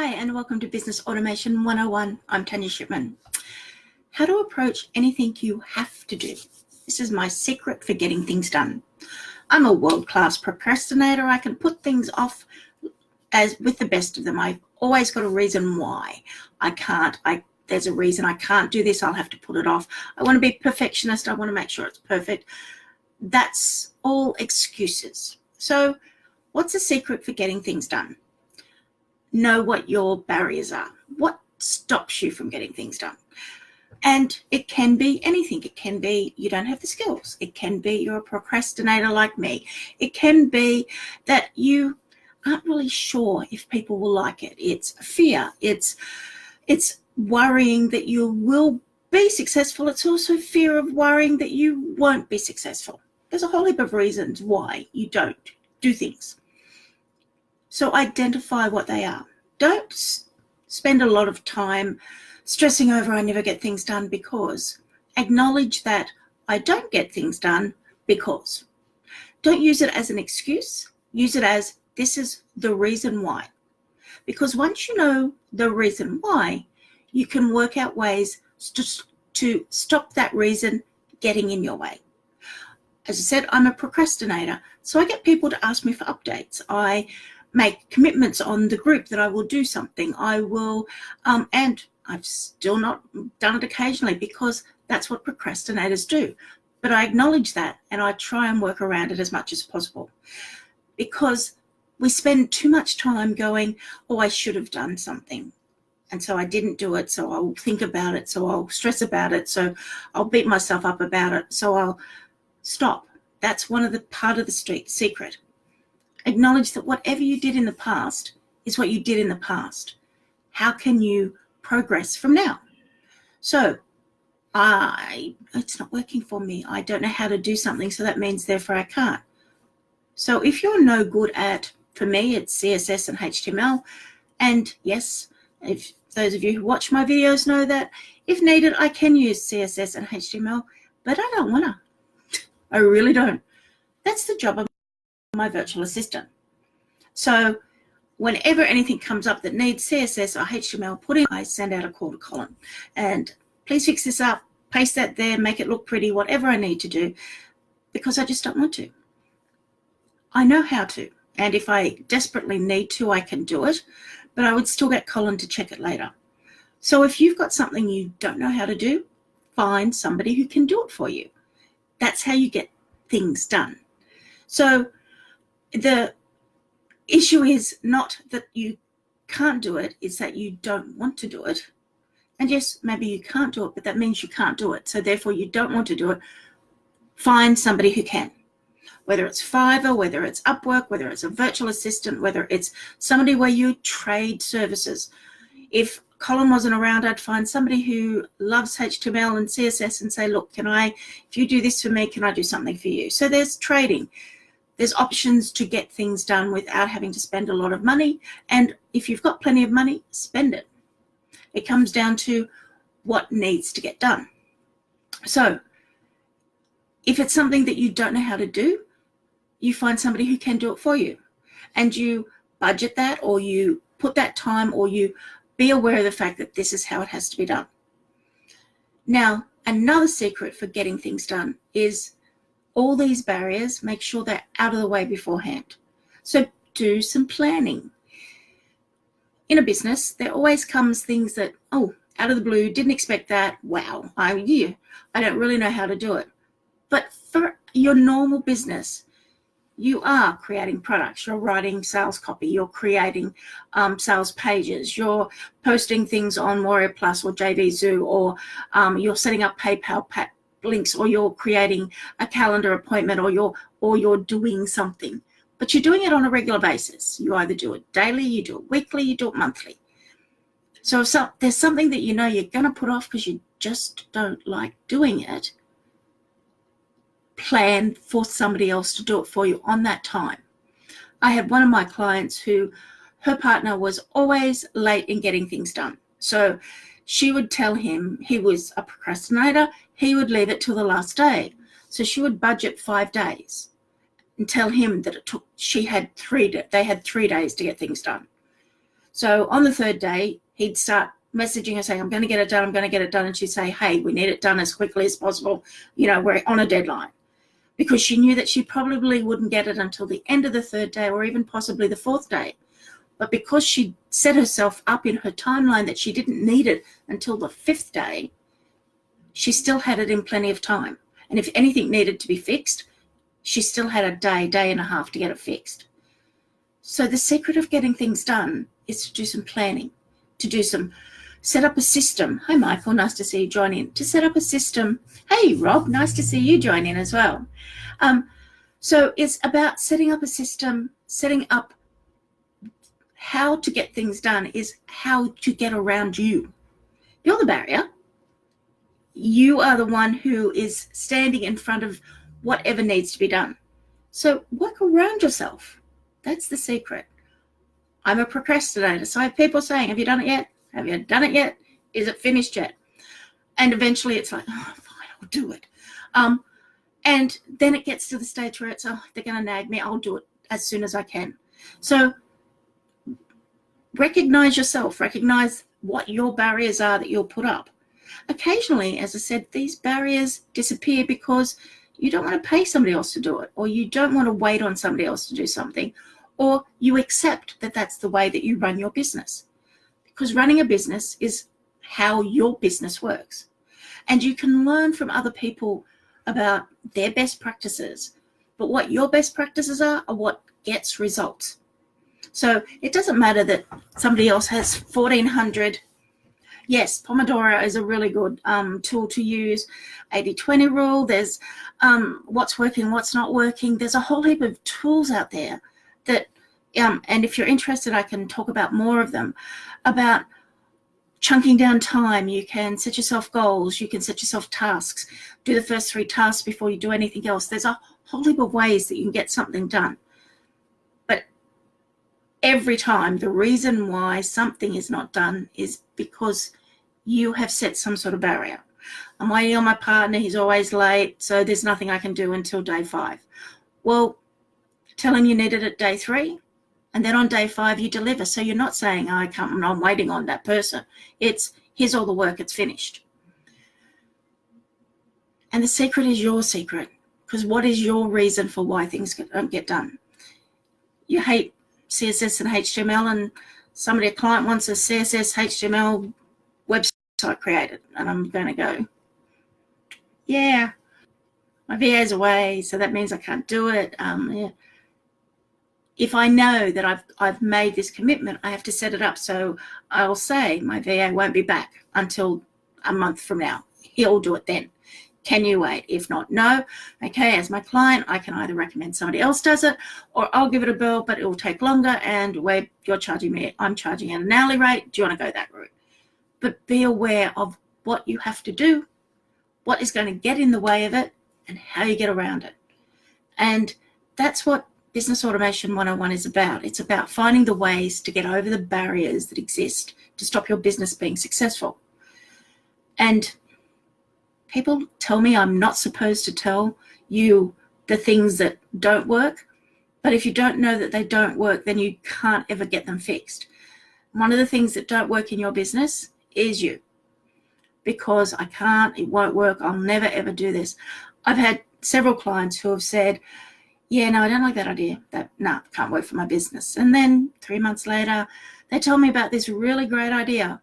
Hi, and welcome to Business Automation 101. I'm Tanya Shipman. How to approach anything you have to do. This is my secret for getting things done. I'm a world-class procrastinator. I can put things off as with the best of them. I've always got a reason why I can't. There's a reason I can't do this. I'll have to put it off. I want to be perfectionist. I want to make sure it's perfect. That's all excuses. So what's the secret for getting things done? Know what your barriers are. What stops you from getting things done? And it can be anything. It can be you don't have the skills. It can be you're a procrastinator like me. It can be that you aren't really sure if people will like it. It's fear. It's worrying that you will be successful. It's also fear of worrying that you won't be successful. There's a whole heap of reasons why you don't do things. So identify what they are. Don't spend a lot of time stressing over I never get things done because. Acknowledge that I don't get things done because. Don't use it as an excuse. Use it as this is the reason why. Because once you know the reason why, you can work out ways to stop that reason getting in your way. As I said, I'm a procrastinator, so I get people to ask me for updates. I make commitments on the group that I will do something. I will, and I've still not done it occasionally because that's what procrastinators do. But I acknowledge that and I try and work around it as much as possible because we spend too much time going, oh, I should have done something. And so I didn't do it, so I'll think about it, so I'll stress about it, so I'll beat myself up about it, so I'll stop. That's part of the secret. Acknowledge that whatever you did in the past is what you did in the past. How can you progress from now? So it's not working for me. I don't know how to do something, so that means therefore I can't. So if you're no good at, for me, it's CSS and HTML, and yes, if those of you who watch my videos know that if needed, I can use CSS and HTML, but I don't want to. I really don't. That's the job of my virtual assistant. So whenever anything comes up that needs CSS or HTML, I send out a call to Colin and please fix this up, paste that there, make it look pretty, whatever I need to do, because I just don't want to. I know how to, and if I desperately need to, I can do it, but I would still get Colin to check it later. So if you've got something you don't know how to do, find somebody who can do it for you. That's how you get things done. So the issue is not that you can't do it, it's that you don't want to do it. And yes, maybe you can't do it, but that means you can't do it. So therefore you don't want to do it. Find somebody who can. Whether it's Fiverr, whether it's Upwork, whether it's a virtual assistant, whether it's somebody where you trade services. If Colin wasn't around, I'd find somebody who loves HTML and CSS and say, look, if you do this for me, can I do something for you? So there's trading. There's options to get things done without having to spend a lot of money. And if you've got plenty of money, spend it. It comes down to what needs to get done. So if it's something that you don't know how to do, you find somebody who can do it for you. And you budget that, or you put that time, or you be aware of the fact that this is how it has to be done. Now, another secret for getting things done is all these barriers, make sure they're out of the way beforehand. So do some planning. In a business, there always comes things that, oh, out of the blue, didn't expect that. Wow, I don't really know how to do it. But for your normal business, you are creating products, you're writing sales copy, you're creating sales pages, you're posting things on Warrior Plus or JVZoo, or you're setting up PayPal links, or you're creating a calendar appointment, or you're doing something. But you're doing it on a regular basis. You either do it daily, you do it weekly, you do it monthly. So if there's something that you know you're going to put off because you just don't like doing it, plan for somebody else to do it for you on that time. I had one of my clients who her partner was always late in getting things done. So she would tell him he was a procrastinator. He would leave it till the last day. So she would budget 5 days and tell him that they had 3 days to get things done. So on the third day, he'd start messaging her saying, I'm going to get it done, I'm going to get it done. And she'd say, hey, we need it done as quickly as possible. We're on a deadline. Because she knew that she probably wouldn't get it until the end of the third day or even possibly the fourth day. But because she set herself up in her timeline that she didn't need it until the fifth day, she still had it in plenty of time. And if anything needed to be fixed, she still had a day and a half to get it fixed. So the secret of getting things done is to do some planning, set up a system. Hi, Michael, nice to see you join in. To set up a system. Hey, Rob, nice to see you join in as well. So it's about setting up a system, setting up how to get things done is how to get around you. You're the barrier. You are the one who is standing in front of whatever needs to be done. So work around yourself. That's the secret. I'm a procrastinator. So I have people saying, have you done it yet? Have you done it yet? Is it finished yet? And eventually it's like, oh, fine, I'll do it. And then it gets to the stage where it's, oh, they're going to nag me. I'll do it as soon as I can. So recognize yourself. Recognize what your barriers are that you'll put up. Occasionally, as I said, these barriers disappear because you don't want to pay somebody else to do it, or you don't want to wait on somebody else to do something, or you accept that that's the way that you run your business. Because running a business is how your business works. And you can learn from other people about their best practices, but what your best practices are what gets results. So it doesn't matter that somebody else has 1,400. Yes, Pomodoro is a really good tool to use. 80-20 rule. There's what's working, what's not working. There's a whole heap of tools out there that, and if you're interested, I can talk about more of them, about chunking down time. You can set yourself goals. You can set yourself tasks. Do the first 3 tasks before you do anything else. There's a whole heap of ways that you can get something done. But every time, the reason why something is not done is because you have set some sort of barrier. I'm waiting on my partner. He's always late, so there's nothing I can do until day 5. Well, tell him you need it at day 3. And then on day 5, you deliver. So you're not saying, I can't, I'm waiting on that person. It's, here's all the work, it's finished. And the secret is your secret, because what is your reason for why things don't get done? You hate CSS and HTML, and a client wants a CSS, HTML website created. And I'm going to go, yeah, my VA's away, so that means I can't do it. Yeah. If I know that I've made this commitment, I have to set it up. So I'll say my VA won't be back until a month from now. He'll do it then. Can you wait? If not, no. Okay, as my client, I can either recommend somebody else does it, or I'll give it a bill, but it will take longer, and where you're charging me, I'm charging at an hourly rate. Do you want to go that route? But be aware of what you have to do, what is going to get in the way of it, and how you get around it. And that's what Business Automation 101 is about. It's about finding the ways to get over the barriers that exist to stop your business being successful. And people tell me I'm not supposed to tell you the things that don't work, but if you don't know that they don't work, then you can't ever get them fixed. One of the things that don't work in your business is you, because I can't, it won't work, I'll never ever do this. I've had several clients who have said, yeah, no, I don't like that idea. Can't work for my business. And then 3 months later, they tell me about this really great idea,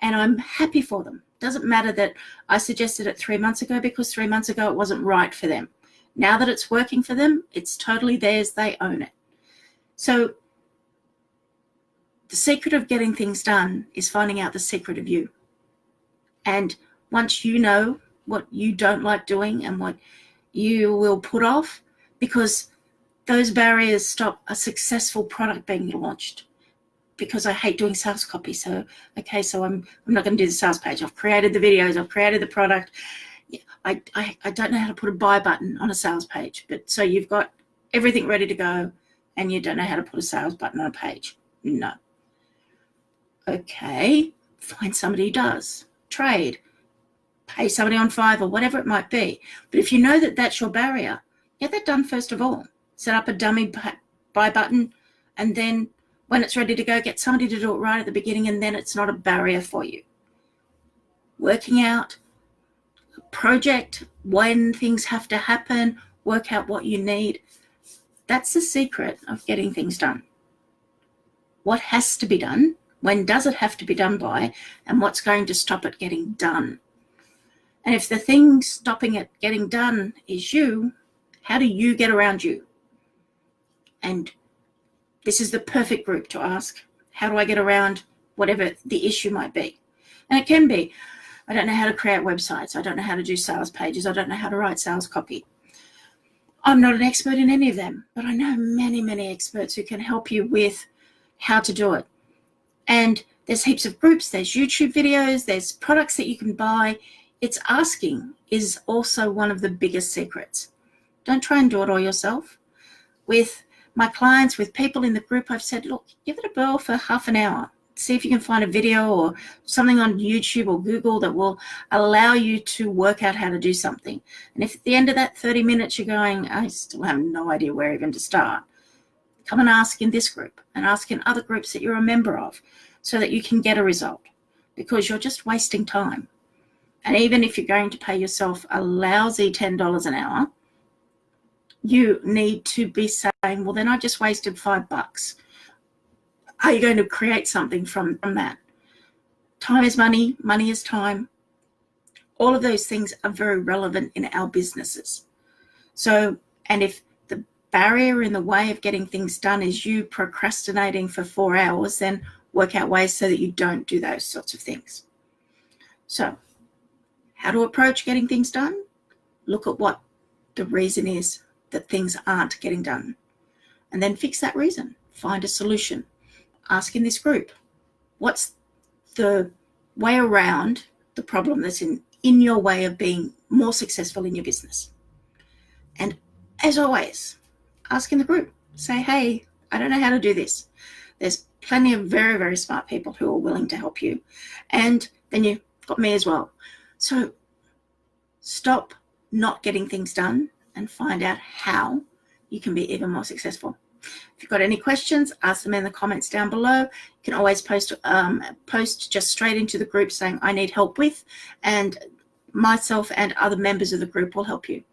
and I'm happy for them. Doesn't matter that I suggested it 3 months ago, because 3 months ago it wasn't right for them. Now that it's working for them, it's totally theirs. They own it. So the secret of getting things done is finding out the secret of you. And once you know what you don't like doing and what you will put off, because those barriers stop a successful product being launched. Because I hate doing sales copy. So, okay, so I'm not going to do the sales page. I've created the videos. I've created the product. I don't know how to put a buy button on a sales page. But so you've got everything ready to go, and you don't know how to put a sales button on a page. No. Okay, find somebody who does. Trade. Pay somebody on Fiverr, whatever it might be. But if you know that that's your barrier, get that done first of all. Set up a dummy buy button, and then When it's ready to go, get somebody to do it right at the beginning, and then it's not a barrier for you. Working out a project, when things have to happen, work out what you need. That's the secret of getting things done. What has to be done? When does it have to be done by? And what's going to stop it getting done? And if the thing stopping it getting done is you, how do you get around you? And this is the perfect group to ask, how do I get around whatever the issue might be? And it can be, I don't know how to create websites. I don't know how to do sales pages. I don't know how to write sales copy. I'm not an expert in any of them, but I know many, many experts who can help you with how to do it. And there's heaps of groups, there's YouTube videos, there's products that you can buy. It's asking is also one of the biggest secrets. Don't try and do it all yourself. With my clients, with people in the group, I've said, look, give it a whirl for half an hour. See if you can find a video or something on YouTube or Google that will allow you to work out how to do something. And if at the end of that 30 minutes you're going, I still have no idea where even to start, come and ask in this group and ask in other groups that you're a member of so that you can get a result, because you're just wasting time. And even if you're going to pay yourself a lousy $10 an hour, you need to be saying, well, then I just wasted $5. Are you going to create something from that? Time is money, money is time. All of those things are very relevant in our businesses. So, and if the barrier in the way of getting things done is you procrastinating for 4 hours, then work out ways so that you don't do those sorts of things. So, how to approach getting things done? Look at what the reason is that things aren't getting done, and then fix that reason. Find a solution. Ask in this group, what's the way around the problem that's in your way of being more successful in your business? And as always, ask in the group. Say, hey, I don't know how to do this. There's plenty of very, very smart people who are willing to help you. And then you've got me as well. So stop not getting things done and find out how you can be even more successful. If you've got any questions, ask them in the comments down below. You can always post just straight into the group saying, I need help with, and myself and other members of the group will help you.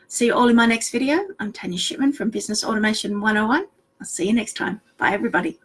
See you all in my next video. I'm Tanya Shipman from Business Automation 101. I'll see you next time. Bye, everybody.